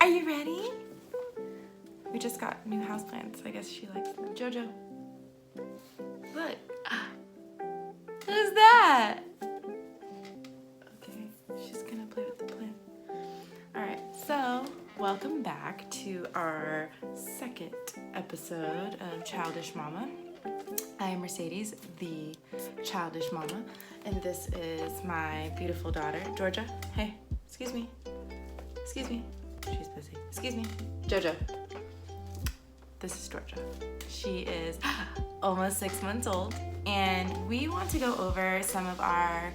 Are you ready? We just got new houseplants. I guess she likes them. Jojo. Look. Who's that? Okay, she's gonna play with the plant. Alright, so welcome back to our second episode of Childish Mama. I am Mercedes, the childish mama, and this is my beautiful daughter, Georgia. Hey, excuse me. Excuse me. She's busy. Excuse me. Jojo. This is Georgia. She is almost 6 months old, and we want to go over some of our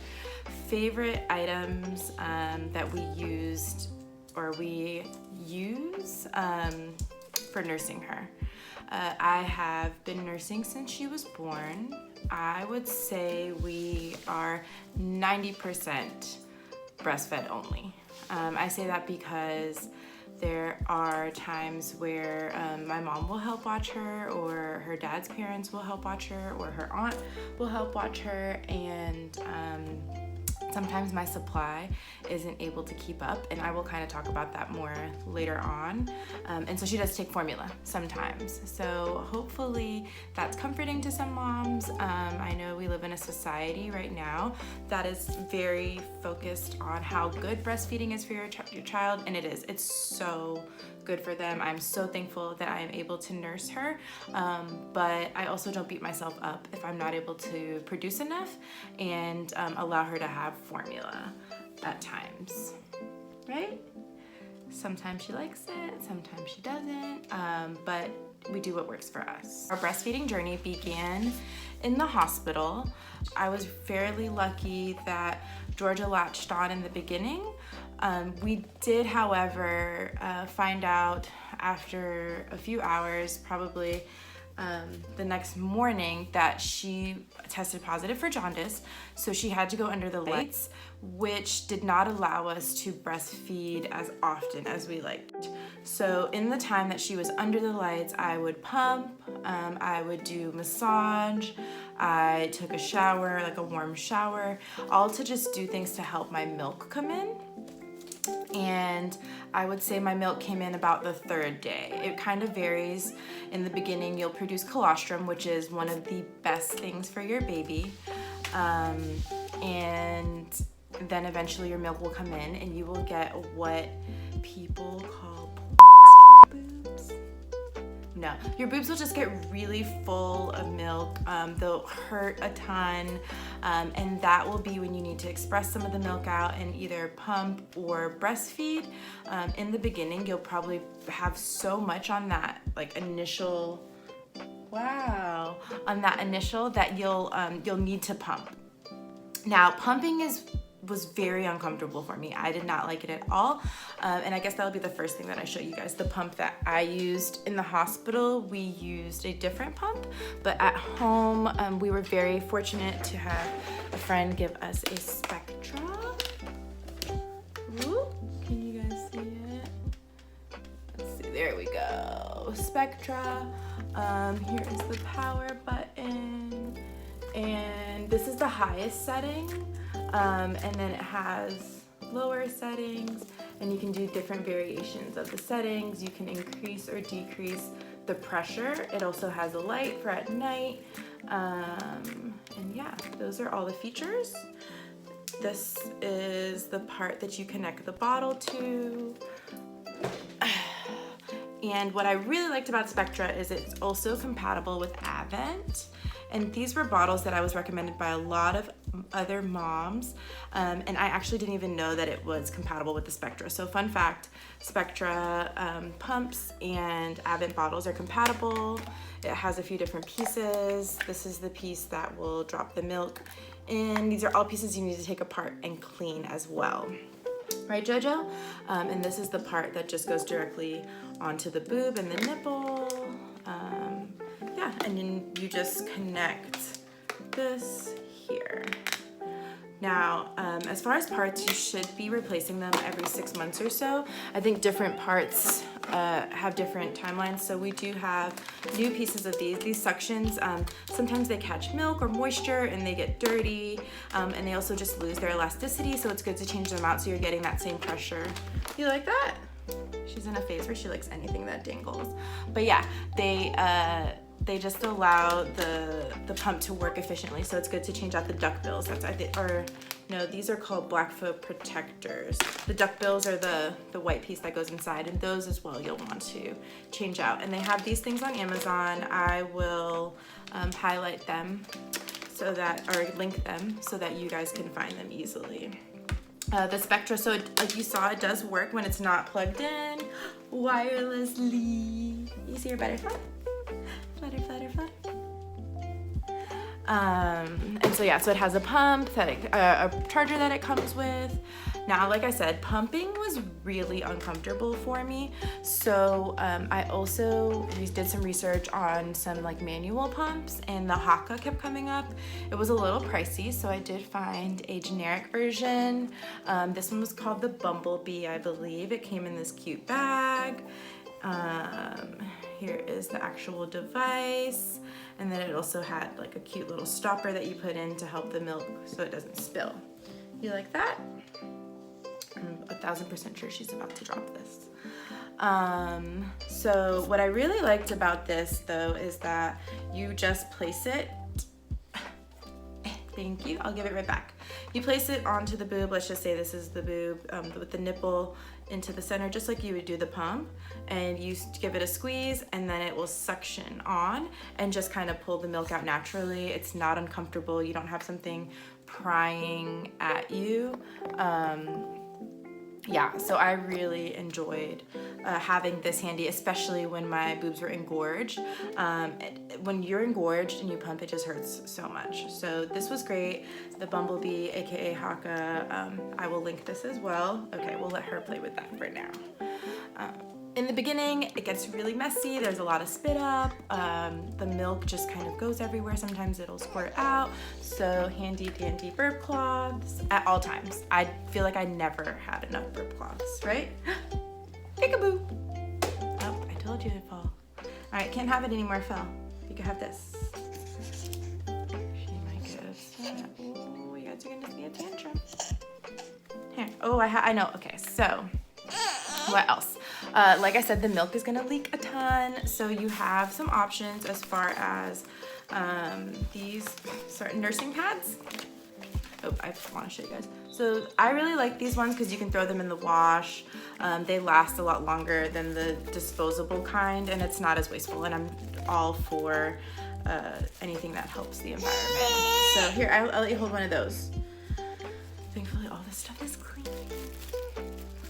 favorite items that we use for nursing her. I have been nursing since she was born. I would say we are 90% breastfed only. I say that because there are times where my mom will help watch her, or her dad's parents will help watch her, or her aunt will help watch her, and sometimes my supply isn't able to keep up, and I will kind of talk about that more later on. And so she does take formula sometimes. So hopefully that's comforting to some moms. I know we live in a society right now that is very focused on how good breastfeeding is for your child, and it is. It's so good for them. I'm so thankful that I am able to nurse her, but I also don't beat myself up if I'm not able to produce enough and allow her to have formula at times, right? Sometimes she likes it, sometimes she doesn't, but we do what works for us. Our breastfeeding journey began in the hospital. I was fairly lucky that Georgia latched on in the beginning. We did, however, find out after a few hours, probably the next morning, that she tested positive for jaundice, so she had to go under the lights, which did not allow us to breastfeed as often as we liked. So in the time that she was under the lights, I would pump, I would do massage, I took a shower, like a warm shower, all to just do things to help my milk come in. And I would say my milk came in about the third day. It kind of varies. In the beginning, you'll produce colostrum, which is one of the best things for your baby. And then eventually your milk will come in and you will get what people call boobs. No, your boobs will just get really full of milk. They'll hurt a ton, and that will be when you need to express some of the milk out and either pump or breastfeed. In the beginning, you'll probably have so much on that initial that you'll need to pump. Now, pumping was very uncomfortable for me. I did not like it at all. And I guess that'll be the first thing that I show you guys. The pump that I used in the hospital, we used a different pump, but at home, we were very fortunate to have a friend give us a Spectra. Ooh, can you guys see it? Let's see, there we go. Spectra. Here is the power button. And this is the highest setting. And then it has lower settings, and you can do different variations of the settings. You can increase or decrease the pressure. It also has a light for at night. And yeah, those are all the features. This is the part that you connect the bottle to. And what I really liked about Spectra is it's also compatible with Avent. And these were bottles that I was recommended by a lot of other moms, and I actually didn't even know that it was compatible with the Spectra. So fun fact, Spectra pumps and Avent bottles are compatible. It has a few different pieces. This is the piece that will drop the milk in. These are all pieces you need to take apart and clean as well. Right, Jojo? And this is the part that just goes directly onto the boob and the nipple. Yeah, and then you just connect this here. Now, as far as parts, you should be replacing them every 6 months or so. I think different parts have different timelines, so we do have new pieces of these suctions. Sometimes they catch milk or moisture and they get dirty, and they also just lose their elasticity, so it's good to change them out so you're getting that same pressure. You like that? She's in a phase where she likes anything that dangles. But yeah, they just allow the pump to work efficiently, so it's good to change out the duckbills. These are called Blackfoot protectors. The duckbills are the white piece that goes inside, and those as well you'll want to change out. And they have these things on Amazon. I will highlight them or link them so that you guys can find them easily. The Spectra, so like you saw, it does work when it's not plugged in wirelessly. You see her butterfly? Flutter, flutter, flutter. And so yeah, so it has a pump, a charger that it comes with. Now, like I said, pumping was really uncomfortable for me. So I also did some research on some like manual pumps, and the Haka kept coming up. It was a little pricey, so I did find a generic version. This one was called the Bumblebee, I believe. It came in this cute bag. Here is the actual device, and then it also had like a cute little stopper that you put in to help the milk so it doesn't spill. You like that? I'm 1000% sure she's about to drop this. So what I really liked about this though is that you just place it. Thank you, I'll give it right back. You place it onto the boob. Let's just say this is the boob with the nipple into the center, just like you would do the pump, and you give it a squeeze, and then it will suction on and just kind of pull the milk out naturally. It's not uncomfortable. You don't have something prying at you. Yeah, so I really enjoyed having this handy, especially when my boobs were engorged. When you're engorged and you pump, it just hurts so much. So this was great. The Bumblebee, aka Haka, I will link this as well. Okay, we'll let her play with that for now. In the beginning, it gets really messy. There's a lot of spit up. The milk just kind of goes everywhere. Sometimes it'll squirt out. So handy dandy burp cloths at all times. I feel like I never had enough burp cloths, right? Peekaboo. Oh, I told you it'd fall. All right, can't have it anymore, fell. You can have this. She might get upset. Oh, you guys are gonna see a tantrum. Here, oh, I know, okay, so what else? Like I said, the milk is gonna leak a ton, so you have some options as far as these certain nursing pads. Oh, I want to show you guys. So I really like these ones because you can throw them in the wash. They last a lot longer than the disposable kind, and it's not as wasteful, and I'm all for anything that helps the environment. So here, I'll let you hold one of those. Thankfully, all this stuff is clean.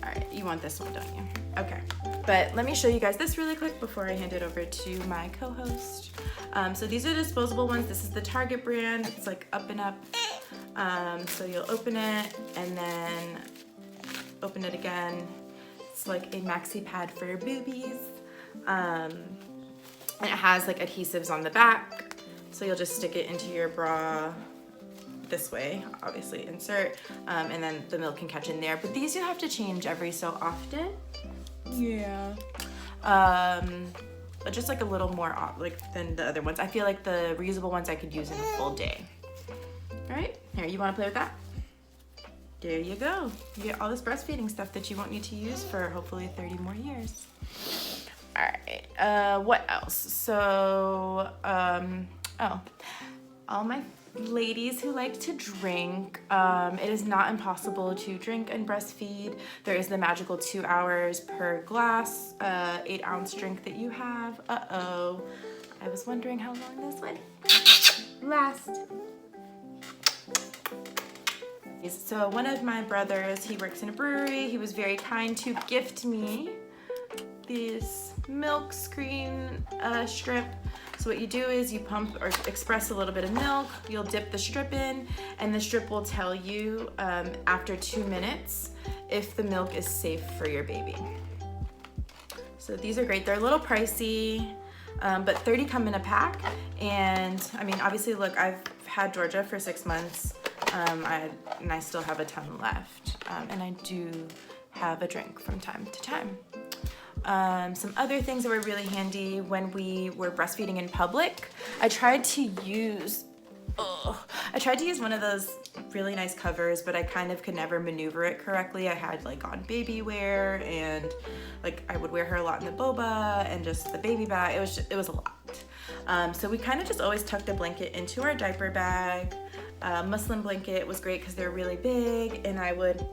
All right, you want this one, don't you? Okay, but let me show you guys this really quick before I hand it over to my co-host. So these are disposable ones. This is the Target brand. It's like Up and Up. So you'll open it and then open it again. It's like a maxi pad for your boobies. And it has like adhesives on the back. So you'll just stick it into your bra this way, obviously insert, and then the milk can catch in there. But these you have to change every so often. Yeah. But just like a little more than the other ones. I feel like the reusable ones I could use in a full day. All right, here, you wanna play with that? There you go. You get all this breastfeeding stuff that you won't need to use for hopefully 30 more years. All right, what else? So, all my ladies who like to drink, it is not impossible to drink and breastfeed. There is the magical 2 hours per glass, 8-ounce drink that you have. Uh-oh, I was wondering how long this would last. So one of my brothers, he works in a brewery. He was very kind to gift me this milk screen strip. So what you do is you pump or express a little bit of milk, you'll dip the strip in, and the strip will tell you after 2 minutes if the milk is safe for your baby. So these are great. They're a little pricey, but 30 come in a pack. And I mean, obviously, look, I've had Georgia for 6 months, and I still have a ton left. And I do have a drink from time to time. Some other things that were really handy when we were breastfeeding in public, I tried to use one of those really nice covers, but I kind of could never maneuver it correctly. I had like on baby wear, and like I would wear her a lot in the boba and just the baby bag. It was a lot. So we kind of just always tucked a blanket into our diaper bag. Muslin blanket was great because they're really big, and I would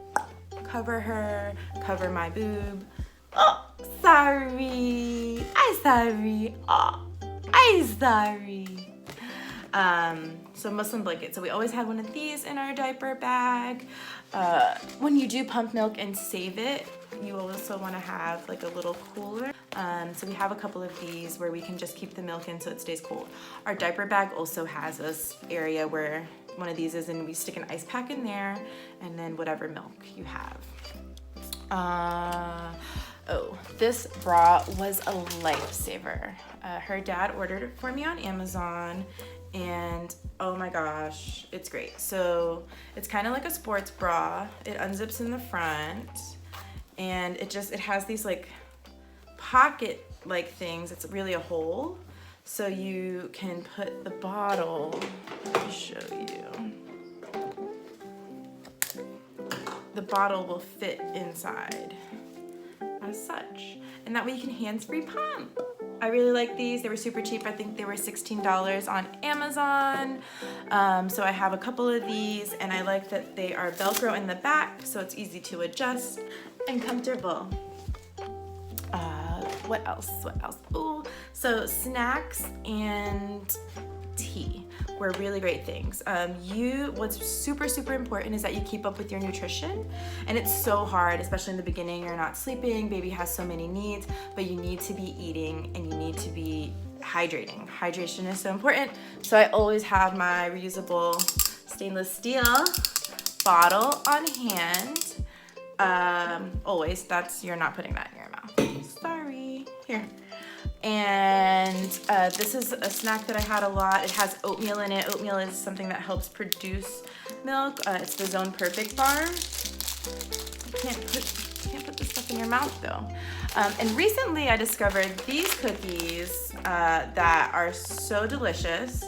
cover her, cover my boob. Oh, sorry. I'm sorry. Oh, I'm sorry. So muslin blanket. So we always had one of these in our diaper bag. When you do pump milk and save it, you also want to have like a little cooler. So we have a couple of these where we can just keep the milk in so it stays cold. Our diaper bag also has this area where one of these is, and we stick an ice pack in there, and then whatever milk you have. Oh, this bra was a lifesaver. Her dad ordered it for me on Amazon, and oh my gosh, it's great. So it's kind of like a sports bra. It unzips in the front, and it has these like pocket like things. It's really a hole, so you can put the bottle. Let me show you. The bottle will fit inside as such, and that way you can hands-free pump. I really like these. They were super cheap. I think they were $16 on Amazon. So I have a couple of these, and I like that they are Velcro in the back, so it's easy to adjust and comfortable. What else? Ooh, so snacks and tea were really great things. What's super important is that you keep up with your nutrition, and it's so hard, especially in the beginning. You're not sleeping, baby has so many needs, but you need to be eating and you need to be hydrating. Hydration is so important. So I always have my reusable stainless steel bottle on hand. Always. You're not putting that in your mouth. Sorry. Here. And this is a snack that I had a lot. It has oatmeal in it. Oatmeal is something that helps produce milk. It's the Zone Perfect bar. You can't put this stuff in your mouth though. And recently I discovered these cookies that are so delicious.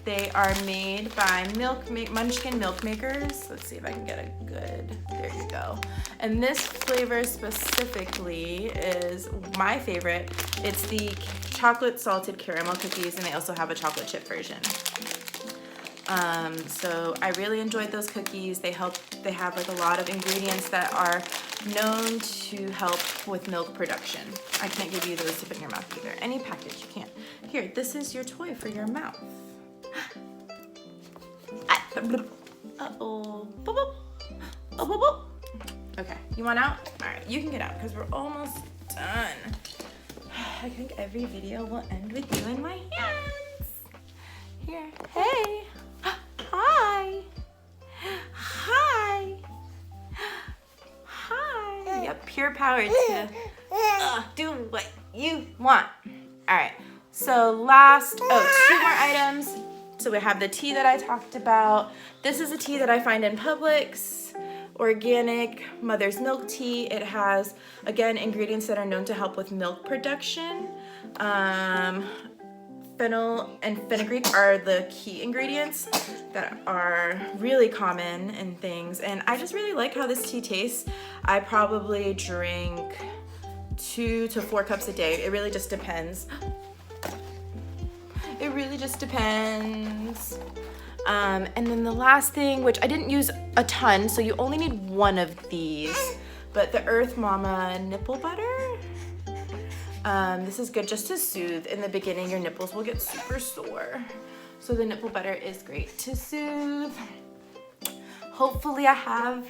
They are made by Munchkin Milk Makers. Let's see if I can get a good, there you go. And this flavor specifically is my favorite. It's the chocolate salted caramel cookies, and they also have a chocolate chip version. So I really enjoyed those cookies. They have like a lot of ingredients that are known to help with milk production. I can't give you those to put in your mouth either. Any package you can't. Here, this is your toy for your mouth. Uh-oh. Boop, boop. Oh, boop, boop. Okay, you want out? All right, you can get out because we're almost done. I think every video will end with you in my hands. Here, hey. Hi. Hi. Hi. You have pure power to do what you want. All right, so two more items. So we have the tea that I talked about. This is a tea that I find in Publix, organic mother's milk tea. It has, again, ingredients that are known to help with milk production. Fennel and fenugreek are the key ingredients that are really common in things. And I just really like how this tea tastes. I probably drink 2 to 4 cups a day. It really just depends. It really just depends. And then the last thing, which I didn't use a ton, so you only need one of these, but the Earth Mama nipple butter. This is good just to soothe. In the beginning, your nipples will get super sore. So the nipple butter is great to soothe. Hopefully I have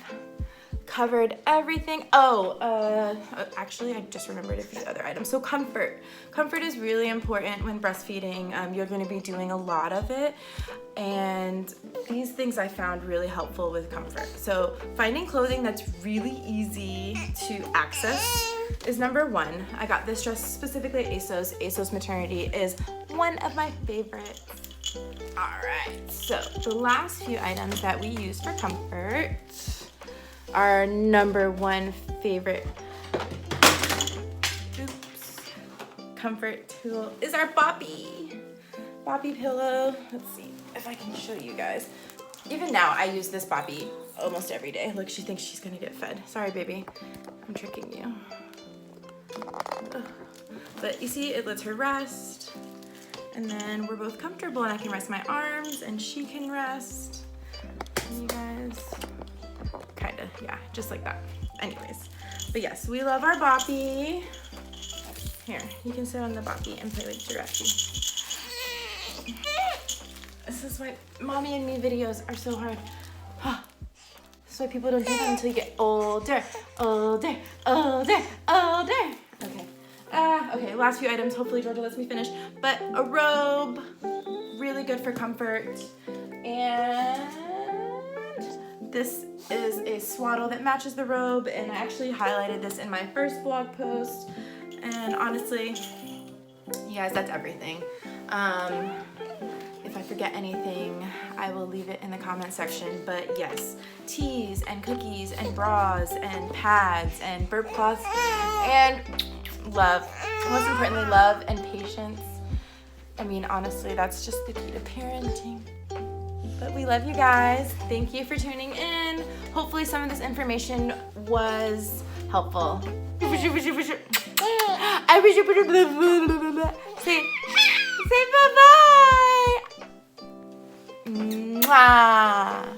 covered everything. Actually I just remembered a few other items. So comfort is really important when breastfeeding. You're going to be doing a lot of it, and these things I found really helpful with comfort. So finding clothing that's really easy to access is number one. I got this dress specifically at ASOS Maternity is one of my favorites. All right, so the last few items that we use for comfort, our number one favorite comfort tool is our Boppy pillow. Let's see if I can show you guys. Even now, I use this boppy almost every day. Look, she thinks she's gonna get fed. Sorry, baby. I'm tricking you. Ugh. But you see, it lets her rest. And then we're both comfortable and I can rest my arms and she can rest. And you guys, kinda, yeah, just like that. Anyways, but yes, we love our boppy. Here, you can sit on the boppy and play with Giraffe. This is why mommy and me videos are so hard. This is why people don't do them until you get older, older, older, older. Okay. Okay, last few items. Hopefully Georgia lets me finish. But a robe, really good for comfort. And this is a swaddle that matches the robe. And I actually highlighted this in my first blog post. And honestly, you guys, that's everything. If I forget anything, I will leave it in the comment section. But yes, teas and cookies and bras and pads and burp cloths and love. Most importantly, love and patience. I mean, honestly, that's just the key to parenting. But we love you guys. Thank you for tuning in. Hopefully some of this information was helpful. Say bye-bye. Mwah.